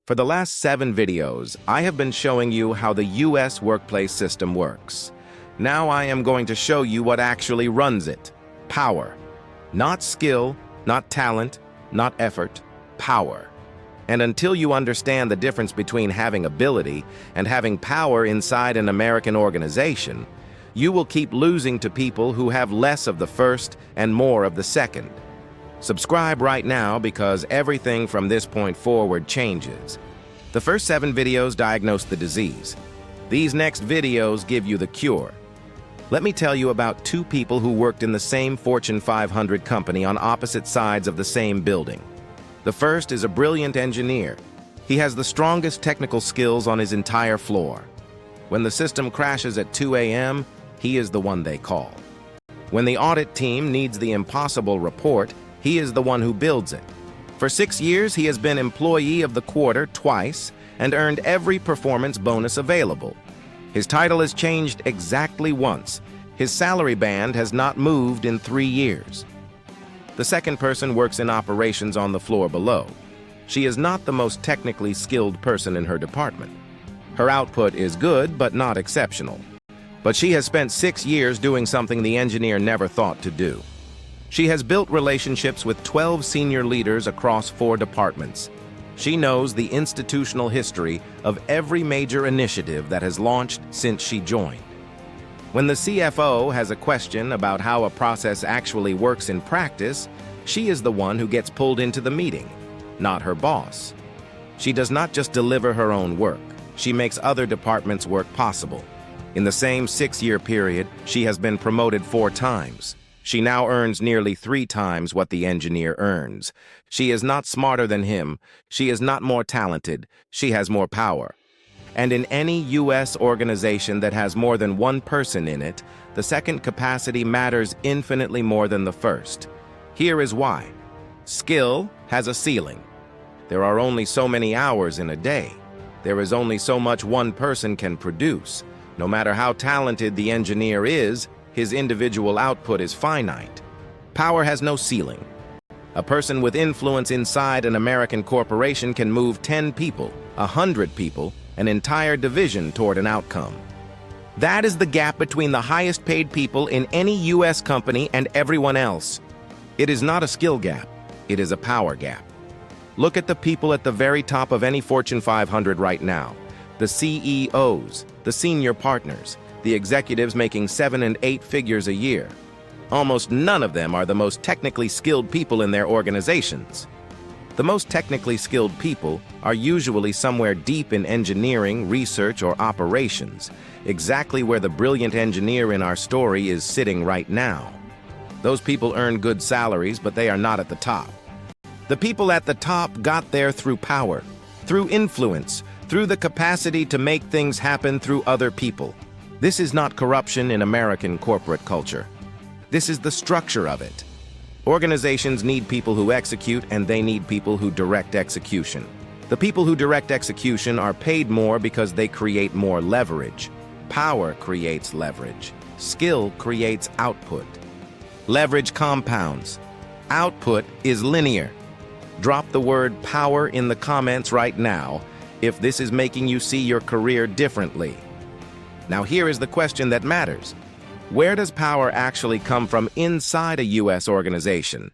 For the last 7 videos, I have been showing you how the US workplace system works. Now I am going to show you what actually runs it. Power. Not skill, not talent, not effort, power. And until you understand the difference between having ability and having power inside an American organization, you will keep losing to people who have less of the first and more of the second. Subscribe right now because everything from this point forward changes. The first 7 videos diagnose the disease. These next videos give you the cure. Let me tell you about 2 people who worked in the same Fortune 500 company on opposite sides of the same building. The first is a brilliant engineer. He has the strongest technical skills on his entire floor. When the system crashes at 2 a.m., he is the one they call. When the audit team needs the impossible report, he is the one who builds it. For 6 years, he has been Employee of the Quarter twice and earned every performance bonus available. His title has changed exactly once. His salary band has not moved in 3 years. The second person works in operations on the floor below. She is not the most technically skilled person in her department. Her output is good, but not exceptional. But she has spent 6 years doing something the engineer never thought to do. She has built relationships with 12 senior leaders across 4 departments. She knows the institutional history of every major initiative that has launched since she joined. When the CFO has a question about how a process actually works in practice, she is the one who gets pulled into the meeting, not her boss. She does not just deliver her own work, she makes other departments' work possible. In the same 6-year period, she has been promoted 4 times. She now earns nearly 3 times what the engineer earns. She is not smarter than him. She is not more talented. She has more power. And in any U.S. organization that has more than 1 person in it, the second capacity matters infinitely more than the first. Here is why. Skill has a ceiling. There are only so many hours in a day. There is only so much one person can produce. No matter how talented the engineer is, his individual output is finite. Power has no ceiling. A person with influence inside an American corporation can move 10 people, 100 people, an entire division toward an outcome. That is the gap between the highest paid people in any U.S. company and everyone else. It is not a skill gap, it is a power gap. Look at the people at the very top of any Fortune 500 right now. The CEOs, the senior partners, the executives making 7 and 8 figures a year. Almost none of them are the most technically skilled people in their organizations. The most technically skilled people are usually somewhere deep in engineering, research, or operations, exactly where the brilliant engineer in our story is sitting right now. Those people earn good salaries, but they are not at the top. The people at the top got there through power, through influence, through the capacity to make things happen through other people. This is not corruption in American corporate culture. This is the structure of it. Organizations need people who execute, and they need people who direct execution. The people who direct execution are paid more because they create more leverage. Power creates leverage. Skill creates output. Leverage compounds. Output is linear. Drop the word power in the comments right now if this is making you see your career differently. Now here is the question that matters. Where does power actually come from inside a U.S. organization?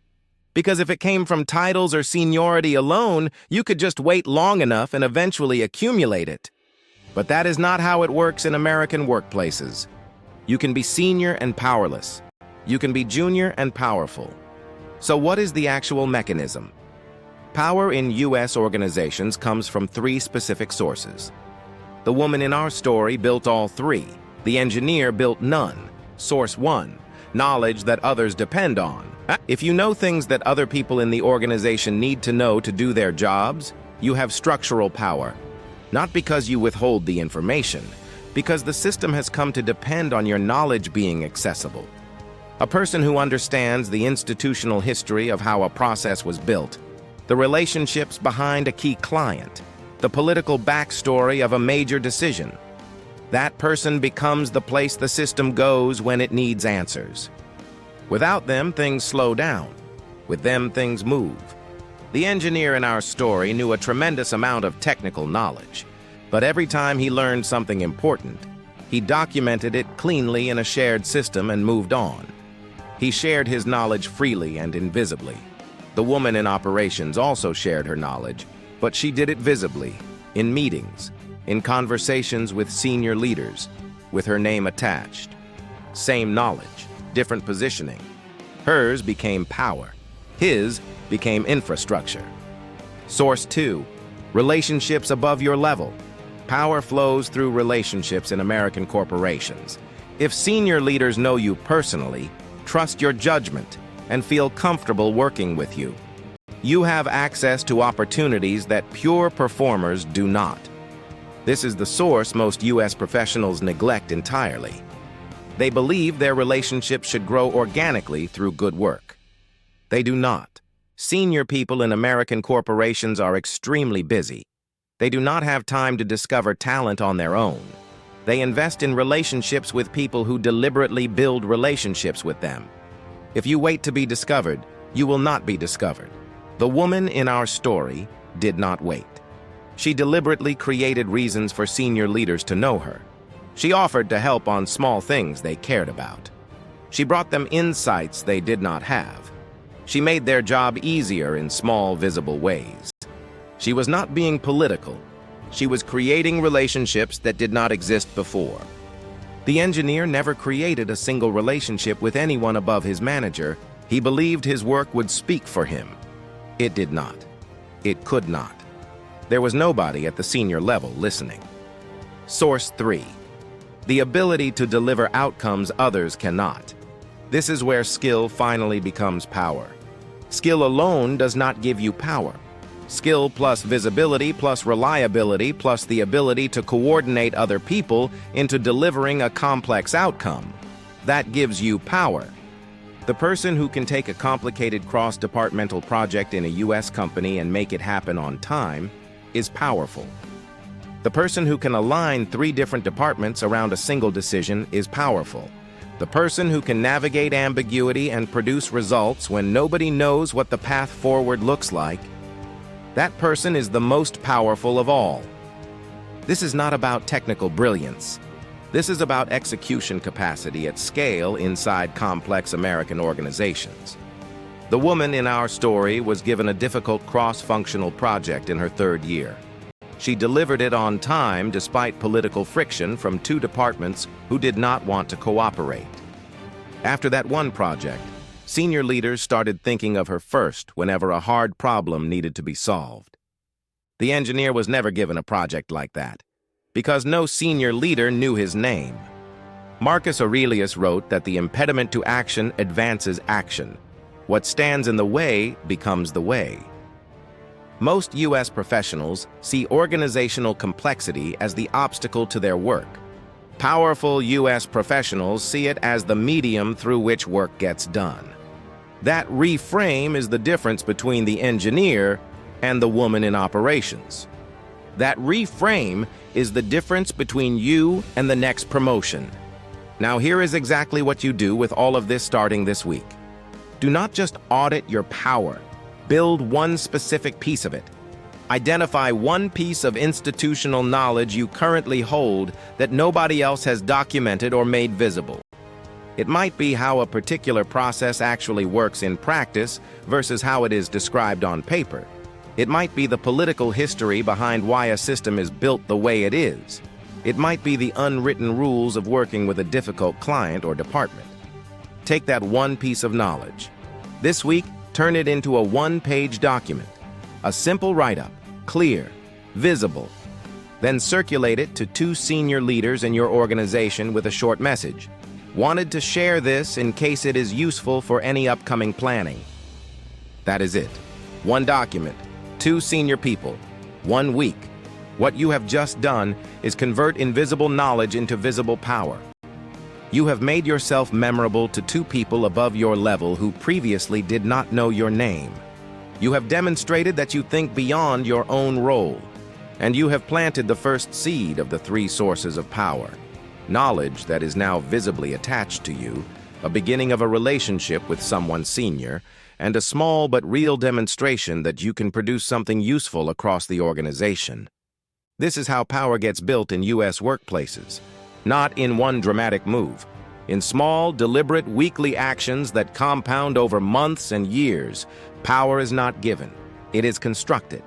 Because if it came from titles or seniority alone, you could just wait long enough and eventually accumulate it. But that is not how it works in American workplaces. You can be senior and powerless. You can be junior and powerful. So what is the actual mechanism? Power in U.S. organizations comes from 3 specific sources. The woman in our story built all 3. The engineer built none. Source 1, knowledge that others depend on. If you know things that other people in the organization need to know to do their jobs, you have structural power. Not because you withhold the information, because the system has come to depend on your knowledge being accessible. A person who understands the institutional history of how a process was built, the relationships behind a key client, the political backstory of a major decision. That person becomes the place the system goes when it needs answers. Without them, things slow down. With them, things move. The engineer in our story knew a tremendous amount of technical knowledge, but every time he learned something important, he documented it cleanly in a shared system and moved on. He shared his knowledge freely and invisibly. The woman in operations also shared her knowledge, but she did it visibly, in meetings, in conversations with senior leaders, with her name attached. Same knowledge, different positioning. Hers became power. His became infrastructure. Source 2. Relationships above your level. Power flows through relationships in American corporations. If senior leaders know you personally, trust your judgment, and feel comfortable working with you, you have access to opportunities that pure performers do not. This is the source most U.S. professionals neglect entirely. They believe their relationships should grow organically through good work. They do not. Senior people in American corporations are extremely busy. They do not have time to discover talent on their own. They invest in relationships with people who deliberately build relationships with them. If you wait to be discovered, you will not be discovered. The woman in our story did not wait. She deliberately created reasons for senior leaders to know her. She offered to help on small things they cared about. She brought them insights they did not have. She made their job easier in small, visible ways. She was not being political. She was creating relationships that did not exist before. The engineer never created a single relationship with anyone above his manager. He believed his work would speak for him. It did not. It could not. There was nobody at the senior level listening. Source 3. The ability to deliver outcomes others cannot. This is where skill finally becomes power. Skill alone does not give you power. Skill plus visibility plus reliability plus the ability to coordinate other people into delivering a complex outcome. That gives you power. The person who can take a complicated cross-departmental project in a U.S. company and make it happen on time is powerful. The person who can align 3 different departments around a single decision is powerful. The person who can navigate ambiguity and produce results when nobody knows what the path forward looks like, that person is the most powerful of all. This is not about technical brilliance. This is about execution capacity at scale inside complex American organizations. The woman in our story was given a difficult cross-functional project in her 3rd year. She delivered it on time despite political friction from 2 departments who did not want to cooperate. After that one project, senior leaders started thinking of her first whenever a hard problem needed to be solved. The engineer was never given a project like that, because no senior leader knew his name. Marcus Aurelius wrote that the impediment to action advances action. What stands in the way becomes the way. Most U.S. professionals see organizational complexity as the obstacle to their work. Powerful U.S. professionals see it as the medium through which work gets done. That reframe is the difference between the engineer and the woman in operations. That reframe is the difference between you and the next promotion. Now, here is exactly what you do with all of this starting this week. Do not just audit your power. Build one specific piece of it. Identify one piece of institutional knowledge you currently hold that nobody else has documented or made visible. It might be how a particular process actually works in practice versus how it is described on paper. It might be the political history behind why a system is built the way it is. It might be the unwritten rules of working with a difficult client or department. Take that one piece of knowledge. This week, turn it into a 1-page document. A simple write-up, clear, visible. Then circulate it to 2 senior leaders in your organization with a short message. Wanted to share this in case it is useful for any upcoming planning. That is it. 1 document, 2 senior people, 1 week. What you have just done is convert invisible knowledge into visible power. You have made yourself memorable to 2 people above your level who previously did not know your name. You have demonstrated that you think beyond your own role, and you have planted the first seed of the 3 sources of power. Knowledge that is now visibly attached to you, a beginning of a relationship with someone senior, and a small but real demonstration that you can produce something useful across the organization. This is how power gets built in U.S. workplaces. Not in one dramatic move. In small, deliberate, weekly actions that compound over months and years, power is not given. It is constructed.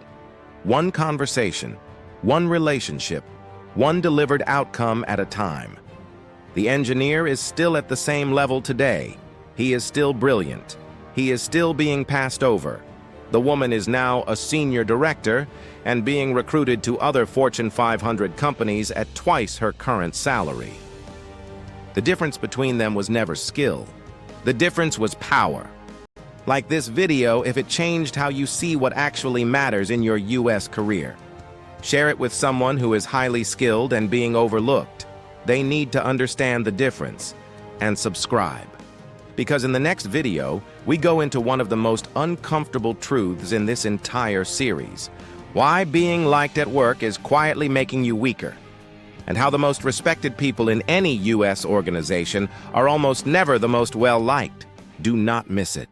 One conversation, one relationship, one delivered outcome at a time. The engineer is still at the same level today. He is still brilliant. He is still being passed over. The woman is now a senior director and being recruited to other Fortune 500 companies at twice her current salary. The difference between them was never skill. The difference was power. Like this video, if it changed how you see what actually matters in your U.S. career. Share it with someone who is highly skilled and being overlooked. They need to understand the difference. And subscribe. Because in the next video, we go into one of the most uncomfortable truths in this entire series. Why being liked at work is quietly making you weaker. And how the most respected people in any U.S. organization are almost never the most well-liked. Do not miss it.